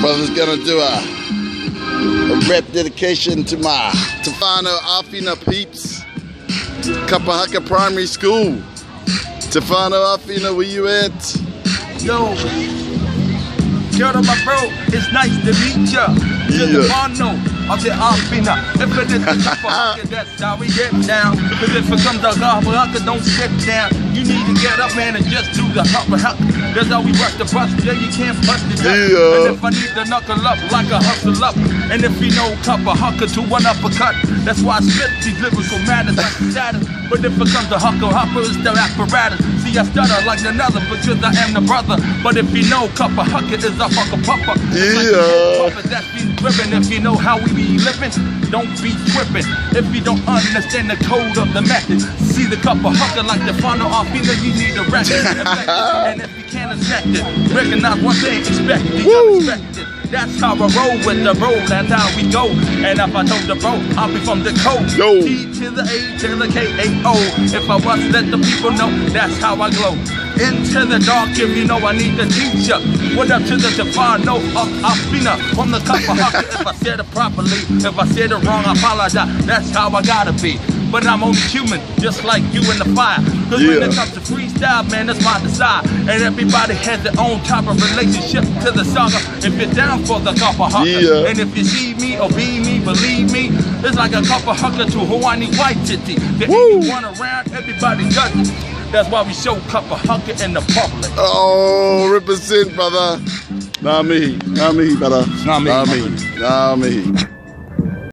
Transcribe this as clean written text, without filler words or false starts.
Brother's gonna do a rap dedication to my Tefano Afina peeps. Kapahaka Primary School. Tefano Afina, where you at? Yo, shout out my bro, it's nice to meet ya. Tefano of the Afina. If it is the Kapahaka, that's how we get down. Cause if it comes to Kapahaka, don't sit down. You need to get up, man, and just do the Kapahaka. That's how we rush the bus, yeah, you can't bust it up. And if I need to knuckle up like a hustle up, and if you know Kapahaka to one uppercut, that's why I spit these lyrical matters like status. But if it comes to hopper, it's the apparatus. See, I stutter like another because I am the brother. But if you know Kapahaka is a pupper. Like that's been driven. If you know how we be living, don't be tripping. If you don't understand the code of the method, see the Kapahaka like the final Afina, you need a record. And if you can't accept it, recognize one thing, expect the unexpected. That's how I roll with the road, that's how we go. And if I told the bro, I'll be from the code. T to the A to the K-A-O. If I was, let the people know, that's how I glow. Into the dark, if you know I need to teach ya. What up to the Tefano of Afina from the Kapahaka. If I said it properly, if I said it wrong, I apologize. That's how I gotta be. But I'm only human, just like you in the fire. Cause when it comes to freestyle, man, that's my desire. And everybody has their own type of relationship to the saga. If you're down for the Kapahaka, and if you see me or be me, believe me, it's like a Kapahaka to Hawaiian white titty. The anyone around, everybody does it. That's why we show Kapahaka in the public. Oh, represent, brother. Nah me, brother. Nah me. Nah me.